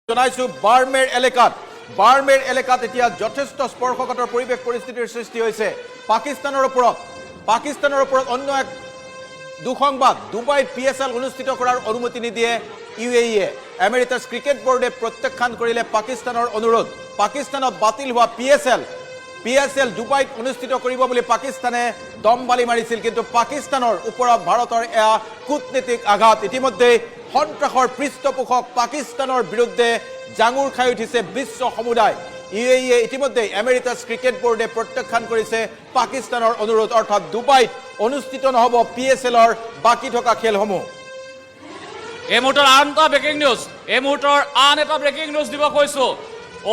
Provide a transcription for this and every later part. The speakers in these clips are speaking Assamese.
জনাইছো বাৰ্মেৰ এলেকাত এতিয়া যথেষ্ট স্পৰ্শকাতৰ পৰিৱেশ পৰিস্থিতিৰ সৃষ্টি হৈছে পাকিস্তানৰ ওপৰত অন্য এক দুঃসংবাদ ডুবাইত পিএছএল অনুষ্ঠিত কৰাৰ অনুমতি নিদিয়ে ইউএইয়ে এমেৰিটাছ ক্ৰিকেট বোৰ্ডে প্ৰত্যাখ্যান কৰিলে পাকিস্তানৰ অনুৰোধ পাকিস্তানত বাতিল হোৱা পিএছএল ডুবাইত অনুষ্ঠিত কৰিব বুলি পাকিস্তানে দমবালি মাৰিছিল কিন্তু পাকিস্তানৰ ওপৰত ভাৰতৰ এয়া কূটনীতিক আঘাত ইতিমধ্যে সন্ত্ৰাসৰ পৃষ্ঠপোষক পাকিস্তানৰ বিৰুদ্ধে জাঙুৰ খাই উঠিছে বিশ্ব সমুদায় ইউএইয়ে ইতিমধ্যে এমেৰিটাছ ক্ৰিকেট বোৰ্ডে প্ৰত্যাখ্যান কৰিছে পাকিস্তানৰ অনুৰোধ অৰ্থাৎ ডুবাইত অনুষ্ঠিত নহব পিএছএলৰ বাকি থকা খেলসমূহ এই মুহূৰ্তৰ আন এটা ব্ৰেকিং নিউজ দিব কৈছো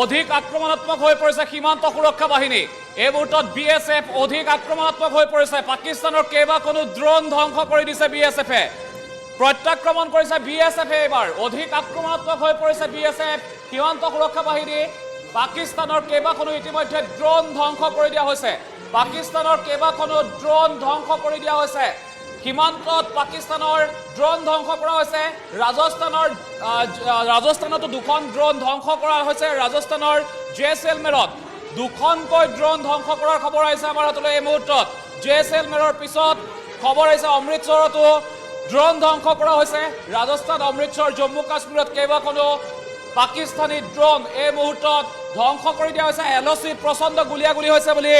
অধিক আক্ৰমণাত্মক হৈ পৰিছে সীমান্ত সুৰক্ষা বাহিনী এই মুহূৰ্তত বিএছএফ অধিক আক্ৰমণাত্মক হৈ পৰিছে পাকিস্তানৰ কেইবাখনো ড্ৰোন ধ্বংস কৰি দিছে বিএছএফে প্ৰত্যাক্ৰমণ কৰিছে বিএছএফে এবাৰ অধিক আক্ৰমণাত্মক হৈ পৰিছে বিএছএফ সীমান্ত সুৰক্ষা বাহিনী পাকিস্তানৰ কেইবাখনো ইতিমধ্যে ড্ৰোন ধ্বংস কৰি দিয়া হৈছে সীমান্তত পাকিস্তানৰ ড্ৰোন ধ্বংস কৰা হৈছে ৰাজস্থানতো দুখন ড্ৰোন ধ্বংস কৰা হৈছে ৰাজস্থানৰ জেছলমেৰত দুখনকৈ ড্ৰোন ধ্বংস কৰাৰ খবৰ আহিছে আমাৰ হাতলৈ এই মুহূৰ্তত জেছলমেৰৰ পিছত খবৰ আহিছে অমৃতসৰতো ড্ৰোন ধ্বংস কৰা হৈছে ৰাজস্থান অমৃতসৰ জম্মু কাশ্মীৰত কেইবাখনো পাকিস্তানী ড্ৰোন এই মুহূৰ্তত ধ্বংস কৰি দিয়া হৈছে এলচি প্ৰচণ্ড গুলিয়াগুলি হৈছে বুলি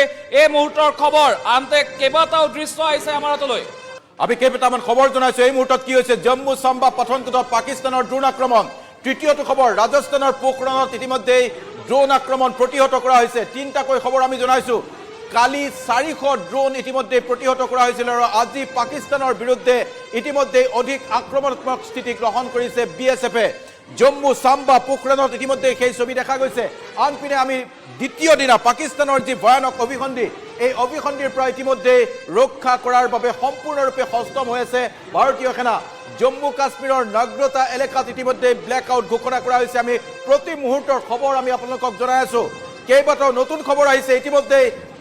এই মুহূৰ্তৰ খবৰ আনতে কেইবাটাও দৃশ্য আহিছে আমাৰ হাতলৈ আমি কেইবাটামান খবৰ জনাইছো এই মুহূৰ্তত কি হৈছে জম্মু চাম্বা পাঠানকোটত পাকিস্তানৰ ড্ৰোন আক্ৰমণ তৃতীয়টো খবৰ ৰাজস্থানৰ পোখৰণত ইতিমধ্যে ড্ৰোন আক্ৰমণ প্ৰতিহত কৰা হৈছে তিনিটাকৈ খবৰ আমি জনাইছো কালি 400 ড্ৰোন ইতিমধ্যে প্ৰতিহত কৰা হৈছিল আৰু আজি পাকিস্তানৰ বিৰুদ্ধে ইতিমধ্যে অধিক আক্ৰমণাত্মক স্থিতি গ্ৰহণ কৰিছে বিএছএফে জম্মু চাম্বা পোখৰণত ইতিমধ্যে সেই ছবি দেখা গৈছে আনপিনে আমি দ্বিতীয় দিনা পাকিস্তানৰ যি ভয়ানক অভিসন্ধি এই অভিসন্ধিৰ পৰা ইতিমধ্যে ৰক্ষা কৰাৰ বাবে সম্পূৰ্ণৰূপে সষ্টম হৈ আছে ভাৰতীয় সেনা জম্মু কাশ্মীৰৰ নগ্ৰতা এলেকাত ইতিমধ্যে ব্লেকআউট ঘোষণা কৰা হৈছে আমি প্ৰতি মুহূৰ্তৰ খবৰ আমি আপোনালোকক জনাই আছো কেইবাটাও নতুন খবৰ আহিছে ইতিমধ্যে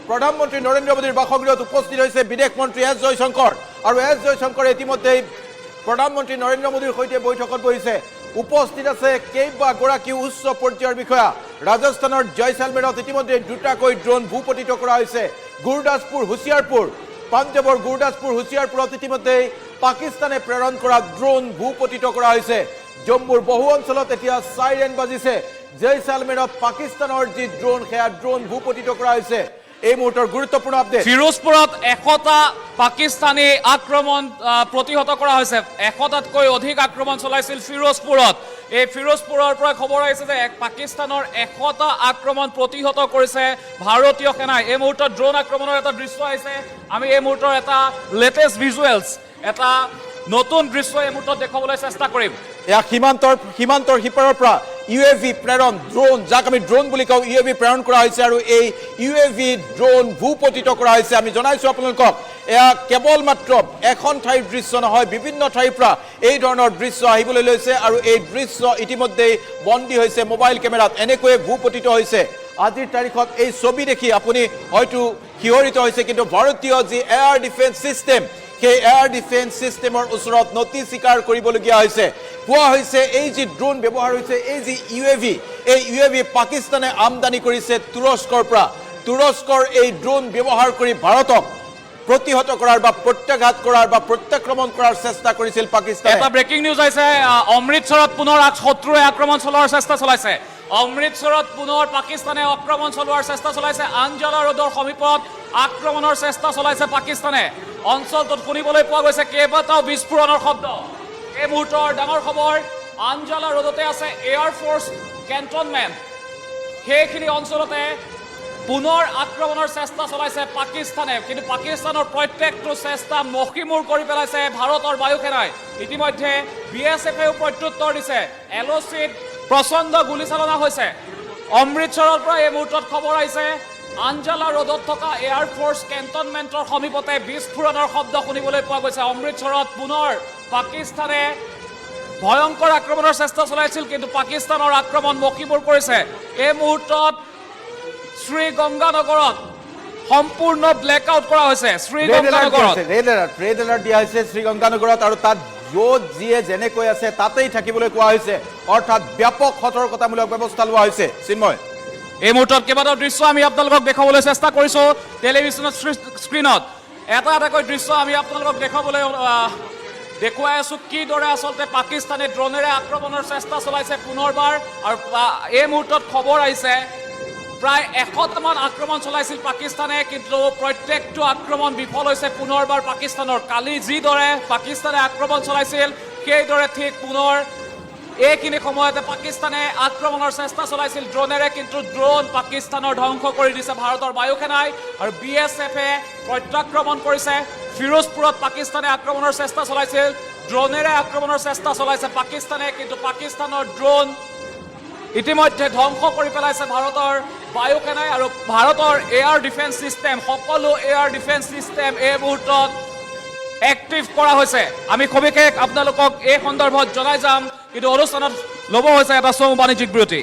প্ৰধানমন্ত্ৰী নৰেন্দ্ৰ মোদীৰ বাসগৃহত উপস্থিত হৈছে বিদেশ মন্ত্ৰী এছ জয়শংকৰ আৰু এছ জয়শংকৰ ইতিমধ্যে প্ৰধানমন্ত্ৰী নৰেন্দ্ৰ মোদীৰ সৈতে বৈঠকত বহিছে উপস্থিত আছে কেইবাগৰাকী উচ্চ পৰ্যায়ৰ বিষয়া ৰাজস্থানৰ জয়ছলমেৰত ইতিমধ্যে দুটাকৈ ড্ৰোন ভূপতিত কৰা হৈছে গুৰদাসপুৰ হুচিয়াৰপুৰ পাঞ্জাবৰ গুৰদাসপুৰ হুচিয়াৰপুৰত ইতিমধ্যে পাকিস্তানে প্ৰেৰণ কৰা ড্ৰোন ভূপতিত কৰা হৈছে জম্মুৰ বহু অঞ্চলত এতিয়া চাইৰেন বাজিছে জয়ছলমেৰত পাকিস্তানৰ যি ড্ৰোন সেয়া ড্ৰোন ভূপতিত কৰা হৈছে এই মুহূৰ্তৰ গুৰুত্বপূৰ্ণ আপডেট ফিৰোজপুৰত 100টা পাকিস্তানী আক্ৰমণ প্ৰতিহত কৰা হৈছে 100টাতকৈ অধিক আক্ৰমণ চলাইছিল ফিৰোজপুৰত এই ফিৰোজপুৰৰ পৰা খবৰ আহিছে যে পাকিস্তানৰ 100টা আক্ৰমণ প্ৰতিহত কৰিছে ভাৰতীয় সেনাই এই মুহূৰ্তত ড্ৰোন আক্ৰমণৰ এটা দৃশ্য আহিছে আমি এই মুহূৰ্তৰ এটা লেটেষ্ট ভিজুৱেলছ এটা নতুন দৃশ্য এই মুহূৰ্তত দেখাবলৈ চেষ্টা কৰিম এয়া সীমান্তৰ সিপাৰৰ পৰা ইউএভি প্ৰেৰণ ড্ৰোন যাক আমি ড্ৰোন বুলি কওঁ ইউএভি প্ৰেৰণ কৰা হৈছে আৰু এই ইউএভি ড্ৰোন ভূপতিত কৰা হৈছে আমি জনাইছো আপোনালোকক এয়া কেৱল মাত্ৰ এখন ঠাইৰ দৃশ্য নহয় বিভিন্ন ঠাইৰ পৰা এই ধৰণৰ দৃশ্য আহিবলৈ লৈছে আৰু এই দৃশ্য ইতিমধ্যে বন্দী হৈছে মোবাইল কেমেৰাত এনেকৈয়ে ভূপতিত হৈছে আজিৰ তাৰিখত এই ছবি দেখি আপুনি হয়তো শিহৰিত হৈছে কিন্তু ভাৰতীয় যি এয়াৰ ডিফেন্স সিস্টেম সেই এয়াৰ ডিফেন্স সিস্টেমৰ ওচৰত নতি স্বীকাৰ কৰিবলগীয়া হৈছে কোৱা হৈছে এই যি ড্ৰোন ব্যৱহাৰ হৈছে এই যি ইউএভি পাকিস্তানে আমদানি কৰিছে তুৰস্কৰ পৰা তুৰস্কৰ এই ড্ৰোন ব্যৱহাৰ কৰি ভাৰতক প্ৰতিহত কৰাৰ বা প্ৰত্যাঘাত কৰাৰ বা প্ৰত্যাক্ৰমণ কৰাৰ চেষ্টা কৰিছিল পাকিস্তানে এটা ব্ৰেকিং নিউজ আহিছে অমৃতসৰত পুনৰ শত্ৰুৱে আক্ৰমণ চলোৱাৰ চেষ্টা চলাইছে অমৃতসৰত পুনৰ পাকিস্তানে আক্ৰমণ চলোৱাৰ চেষ্টা চলাইছে আঞ্জালা ৰোডৰ সমীপত আক্ৰমণৰ চেষ্টা চলাইছে পাকিস্তানে অঞ্চলটোত শুনিবলৈ পোৱা গৈছে কেইবাটাও বিস্ফোৰণৰ শব্দ এই মুহূৰ্তৰ ডাঙৰ খবৰ আঞ্জালা ৰোডতে আছে এয়াৰ ফ'ৰ্চ কেণ্টনমেণ্ট সেইখিনি অঞ্চলতে পুনৰ আক্ৰমণৰ চেষ্টা চলাইছে পাকিস্তানে কিন্তু পাকিস্তানৰ প্ৰত্যেকটো চেষ্টা মষিমূৰ কৰি পেলাইছে ভাৰতৰ বায়ু সেনাই ইতিমধ্যে বিএছএফেও প্ৰত্যুত্তৰ দিছে এলচিত প্ৰচণ্ড গুলীচালনা হৈছে অমৃতসৰৰ পৰা এই মুহূৰ্তত খবৰ আহিছে আঞ্জালা ৰোডত থকা এয়াৰ ফ'ৰ্চ কেণ্টনমেণ্টৰ সমীপতে বিস্ফোৰণৰ শব্দ শুনিবলৈ পোৱা গৈছে অমৃতসৰত পুনৰ পাকিস্তানে ভয়ংকৰ আক্ৰমণৰ চেষ্টা চলাইছিল কিন্তু পাকিস্তানৰ আক্ৰমণ মষিমূৰ কৰিছে এই মুহূৰ্তত শ্ৰীগংগানগৰত সম্পূৰ্ণ ব্লেকআউট কৰা হৈছে শ্ৰীগংগানগৰত ৰেড এলাৰ্ট দিয়া হৈছে শ্ৰীগংগানগৰত আৰু তাত য'ত যিয়ে যেনেকৈ আছে তাতেই থাকিবলৈ কোৱা হৈছে, অৰ্থাৎ ব্যাপক সতৰ্কতামূলক ব্যৱস্থা লোৱা হৈছে। চিন্ময়, এই মুহূৰ্তত কেইবাটাও দৃশ্য আমি আপোনালোকক দেখাবলৈ চেষ্টা কৰিছোঁ টেলিভিছনৰ স্ক্ৰীণত। এটা এটাকৈ দৃশ্য আমি আপোনালোকক দেখুৱাই আছোঁ কিদৰে আচলতে পাকিস্তানে ড্ৰোনেৰে আক্ৰমণৰ চেষ্টা চলাইছে পুনৰবাৰ। আৰু এই মুহূৰ্তত খবৰ আহিছে প্ৰায় 100টামান আক্ৰমণ চলাইছিল পাকিস্তানে, কিন্তু প্ৰত্যেকটো আক্ৰমণ বিফল হৈছে পুনৰবাৰ পাকিস্তানৰ। কালি যিদৰে পাকিস্তানে আক্ৰমণ চলাইছিল সেইদৰে ঠিক পুনৰ এইখিনি সময়তে পাকিস্তানে আক্ৰমণৰ চেষ্টা চলাইছিল ড্ৰোনেৰে, কিন্তু ড্ৰোন পাকিস্তানৰ ধ্বংস কৰি দিছে ভাৰতৰ বায়ুসেনাই। আৰু BSF-এ প্ৰত্যাক্ৰমণ কৰিছে। ফিৰোজপুৰত পাকিস্তানে আক্ৰমণৰ চেষ্টা চলাইছিল, ড্ৰোনেৰে আক্ৰমণৰ চেষ্টা চলাইছে পাকিস্তানে, কিন্তু পাকিস্তানৰ ড্ৰোন ইতিমধ্যে ধ্বংস কৰি পেলাইছে ভাৰতৰ বায়ুসেনাই। আৰু ভাৰতৰ এয়াৰ ডিফেন্স ছিষ্টেম, সকলো এয়াৰ ডিফেন্স ছিষ্টেম এই মুহূৰ্তত এক্টিভ কৰা হৈছে। আমি সবিশেষ আপোনালোকক এই সন্দৰ্ভত জনাই যাম, কিন্তু অনুষ্ঠানত ল'ব হৈছে এটা চমু বাণিজ্যিক বিৰতি।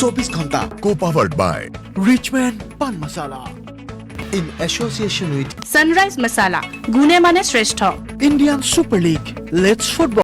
चौबीस घंटा Co-powered by Richmond Pan Masala in association with Sunrise Masala, Gune Mane Shrestha. Indian Super League. Let's football.